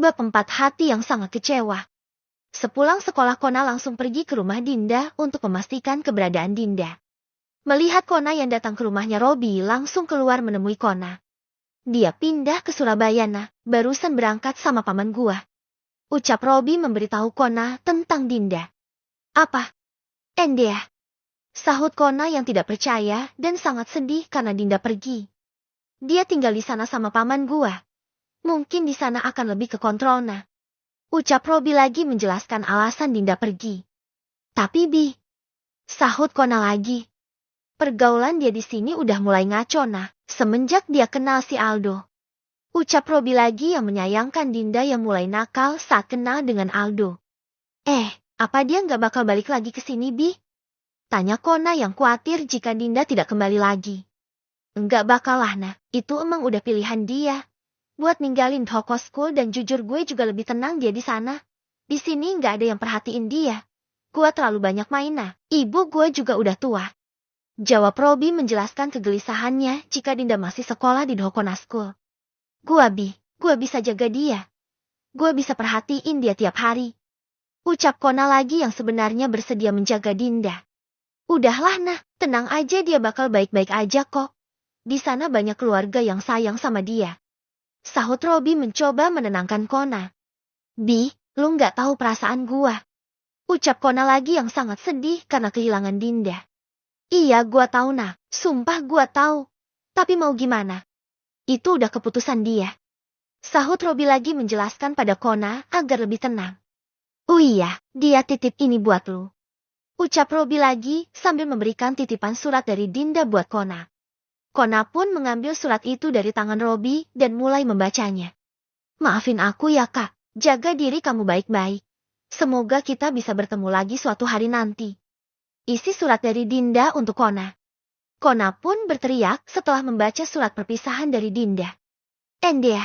Sebab empat hati yang sangat kecewa. Sepulang sekolah Kona langsung pergi ke rumah Dinda untuk memastikan keberadaan Dinda. Melihat Kona yang datang ke rumahnya, Robi langsung keluar menemui Kona. Dia pindah ke Surabaya nah, barusan berangkat sama paman gua. Ucap Robi memberitahu Kona tentang Dinda. Apa? Endea? Sahut Kona yang tidak percaya dan sangat sedih karena Dinda pergi. Dia tinggal di sana sama paman gua. Mungkin di sana akan lebih ke kontrol nah. Ucap Robi lagi menjelaskan alasan Dinda pergi. Tapi Bi, sahut Kona lagi. Pergaulan dia di sini udah mulai ngaco nah, semenjak dia kenal si Aldo. Ucap Robi lagi yang menyayangkan Dinda yang mulai nakal saat kenal dengan Aldo. Apa dia nggak bakal balik lagi ke sini Bi? Tanya Kona yang khawatir jika Dinda tidak kembali lagi. Enggak bakal lah nah, itu emang udah pilihan dia. Buat ninggalin Hoko School dan jujur gue juga lebih tenang dia di sana. Di sini nggak ada yang perhatiin dia. Gue terlalu banyak main nah, ibu gue juga udah tua. Jawab Robi menjelaskan kegelisahannya jika Dinda masih sekolah di Hokona School. Gue bisa jaga dia. Gue bisa perhatiin dia tiap hari. Ucap Kona lagi yang sebenarnya bersedia menjaga Dinda. Udahlah nah, tenang aja dia bakal baik-baik aja kok. Di sana banyak keluarga yang sayang sama dia. Sahut Robi mencoba menenangkan Kona. Bi, lu nggak tahu perasaan gua. Ucap Kona lagi yang sangat sedih karena kehilangan Dinda. Iya gua tahu nah, sumpah gua tahu. Tapi mau gimana? Itu udah keputusan dia. Sahut Robi lagi menjelaskan pada Kona agar lebih tenang. Oh iya, dia titip ini buat lu. Ucap Robi lagi sambil memberikan titipan surat dari Dinda buat Kona. Kona pun mengambil surat itu dari tangan Robi dan mulai membacanya. Maafin aku ya kak, jaga diri kamu baik-baik. Semoga kita bisa bertemu lagi suatu hari nanti. Isi surat dari Dinda untuk Kona. Kona pun berteriak setelah membaca surat perpisahan dari Dinda. Endea.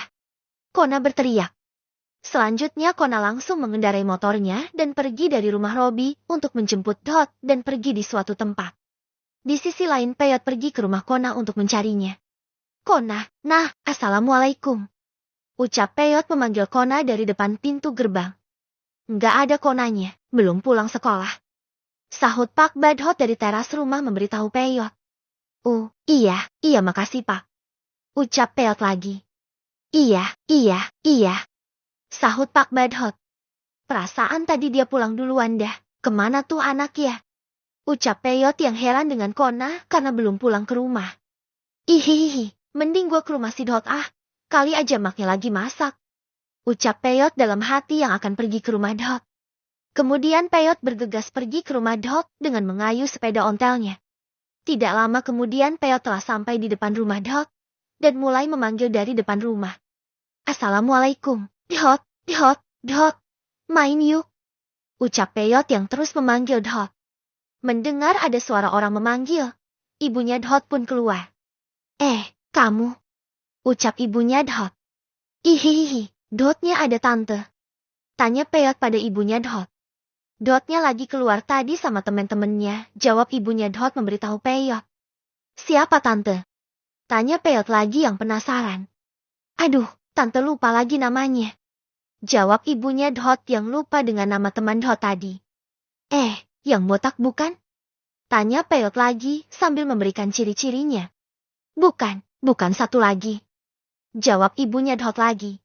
Kona berteriak. Selanjutnya Kona langsung mengendarai motornya dan pergi dari rumah Robi untuk menjemput Dot dan pergi di suatu tempat. Di sisi lain Peyot pergi ke rumah Kona untuk mencarinya. Kona, nah, assalamualaikum. Ucap Peyot memanggil Kona dari depan pintu gerbang. Nggak ada Konanya, belum pulang sekolah. Sahut Pak Badhot dari teras rumah memberitahu Peyot. Iya makasih Pak. Ucap Peyot lagi. Iya. Sahut Pak Badhot. Perasaan tadi dia pulang duluan dah, kemana tuh anak ya? Ucap Peyot yang heran dengan Kona karena belum pulang ke rumah. Hihihi, mending gua ke rumah si Dot kali aja maknya lagi masak. Ucap Peyot dalam hati yang akan pergi ke rumah Dot. Kemudian Peyot bergegas pergi ke rumah Dot dengan mengayuh sepeda ontelnya. Tidak lama kemudian Peyot telah sampai di depan rumah Dot dan mulai memanggil dari depan rumah. Assalamualaikum, Dot, main yuk. Ucap Peyot yang terus memanggil Dot. Mendengar ada suara orang memanggil, ibunya Dot pun keluar. Kamu? Ucap ibunya Dot. Hihihi, Dotnya ada tante. Tanya Peyot pada ibunya Dot. Dotnya lagi keluar tadi sama teman-temannya, jawab ibunya Dot memberitahu Peyot. Siapa tante? Tanya Peyot lagi yang penasaran. Aduh, tante lupa lagi namanya. Jawab ibunya Dot yang lupa dengan nama teman Dot tadi. Yang botak bukan? Tanya Peyot lagi sambil memberikan ciri-cirinya. Bukan satu lagi. Jawab ibunya Dot lagi.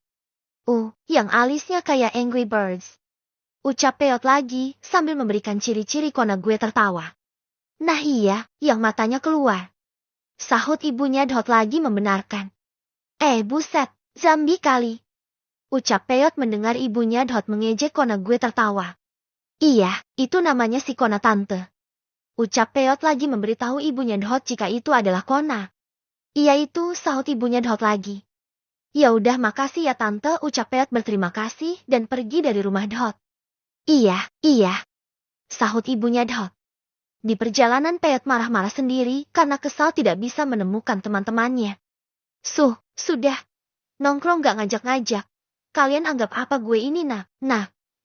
Yang alisnya kayak Angry Birds. Ucap Peyot lagi sambil memberikan ciri-ciri Kona gue tertawa. Nah iya, yang matanya keluar. Sahut ibunya Dot lagi membenarkan. Buset, zombie kali. Ucap Peyot mendengar ibunya Dot mengejek Kona gue tertawa. Iya, itu namanya si Kona tante. Ucap Peyot lagi memberitahu ibunya Dot jika itu adalah Kona. Iya itu, sahut ibunya Dot lagi. Ya udah makasih ya tante, ucap Peyot berterima kasih dan pergi dari rumah Dot. Iya. Sahut ibunya Dot. Di perjalanan Peyot marah-marah sendiri karena kesal tidak bisa menemukan teman-temannya. Sudah. Nongkrong gak ngajak-ngajak. Kalian anggap apa gue ini nah?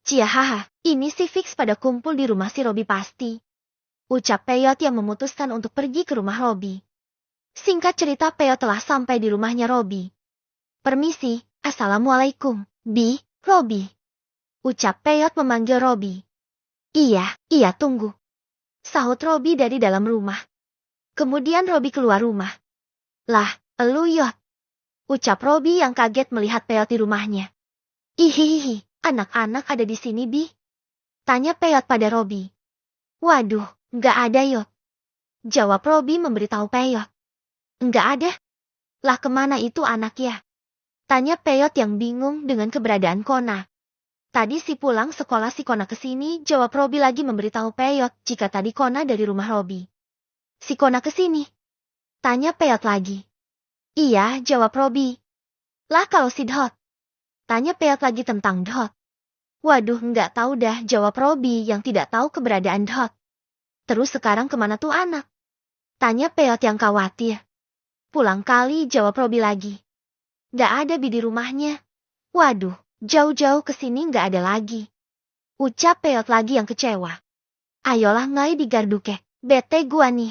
Ciahaha, ini sih fix pada kumpul di rumah si Robi pasti. Ucap Peyot yang memutuskan untuk pergi ke rumah Robi. Singkat cerita Peyot telah sampai di rumahnya Robi. Permisi, assalamualaikum. Bi, Robi. Ucap Peyot memanggil Robi. Iya tunggu. Sahut Robi dari dalam rumah. Kemudian Robi keluar rumah. Lah, elu Yot. Ucap Robi yang kaget melihat Peyot di rumahnya. Hihihi, anak-anak ada di sini, Bi? Tanya Peyot pada Robi. Waduh, nggak ada Yot. Jawab Robi memberitahu Peyot. Nggak ada? Lah kemana itu anak ya? Tanya Peyot yang bingung dengan keberadaan Kona. Tadi si pulang sekolah si Kona kesini, jawab Robi lagi memberitahu Peyot jika tadi Kona dari rumah Robi. Si Kona kesini? Tanya Peyot lagi. Iya, jawab Robi. Lah kalau si Dot? Tanya Peyot lagi tentang Dot. Waduh, nggak tahu dah, jawab Robi yang tidak tahu keberadaan Dot. Terus sekarang kemana tuh anak? Tanya Peyot yang khawatir. Pulang kali, jawab Robi lagi. Nggak ada Bi di rumahnya. Waduh, jauh-jauh ke sini nggak ada lagi. Ucap Peyot lagi yang kecewa. Ayolah ngai di Garduke, bete gua nih.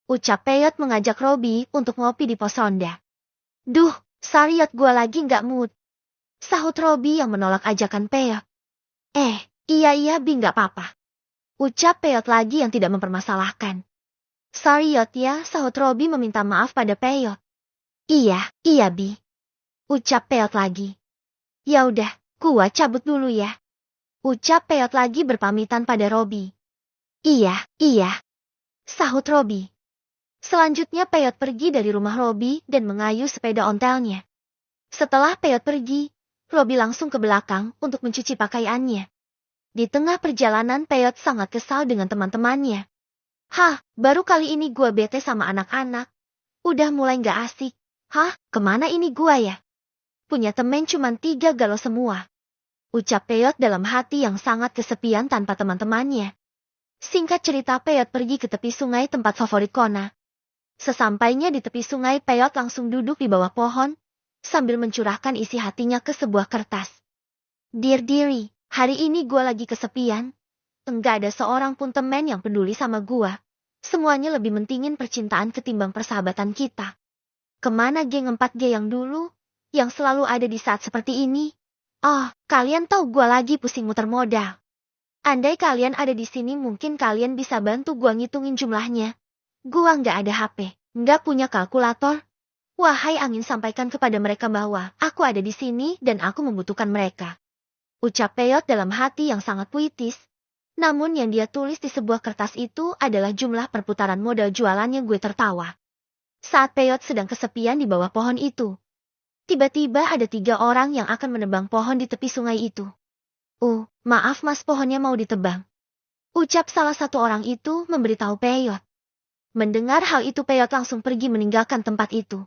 Ucap Peyot mengajak Robi untuk ngopi di pos ronda. Duh, Sariot gua lagi nggak mood. Sahut Robi yang menolak ajakan Peyot. Iya Bi nggak apa-apa. Ucap Peyot lagi yang tidak mempermasalahkan. Sariot ya, sahut Robi meminta maaf pada Peyot. Iya Bi. Ucap Peyot lagi. Ya udah, gua cabut dulu ya. Ucap Peyot lagi berpamitan pada Robi. Iya. Sahut Robi. Selanjutnya Peyot pergi dari rumah Robi dan mengayuh sepeda ontelnya. Setelah Peyot pergi, Robi langsung ke belakang untuk mencuci pakaiannya. Di tengah perjalanan Peyot sangat kesal dengan teman-temannya. Baru kali ini gua bete sama anak-anak. Udah mulai gak asik. Kemana ini gua ya? Punya temen cuman 3 galau semua. Ucap Peyot dalam hati yang sangat kesepian tanpa teman-temannya. Singkat cerita Peyot pergi ke tepi sungai tempat favorit Kona. Sesampainya di tepi sungai Peyot langsung duduk di bawah pohon, sambil mencurahkan isi hatinya ke sebuah kertas. Dear Diri, hari ini gua lagi kesepian. Enggak ada seorang pun temen yang peduli sama gua. Semuanya lebih mentingin percintaan ketimbang persahabatan kita. Kemana geng 4G yang dulu, yang selalu ada di saat seperti ini? Kalian tahu gua lagi pusing muter modal. Andai kalian ada di sini mungkin kalian bisa bantu gua ngitungin jumlahnya. Gua nggak ada HP, nggak punya kalkulator. Wahai angin, sampaikan kepada mereka bahwa aku ada di sini dan aku membutuhkan mereka. Ucap Peyot dalam hati yang sangat puitis. Namun yang dia tulis di sebuah kertas itu adalah jumlah perputaran modal jualannya. Gue tertawa. Saat Peyot sedang kesepian di bawah pohon itu, tiba-tiba ada 3 orang yang akan menebang pohon di tepi sungai itu. Maaf mas, pohonnya mau ditebang. Ucap salah satu orang itu memberitahu Peyot. Mendengar hal itu Peyot langsung pergi meninggalkan tempat itu.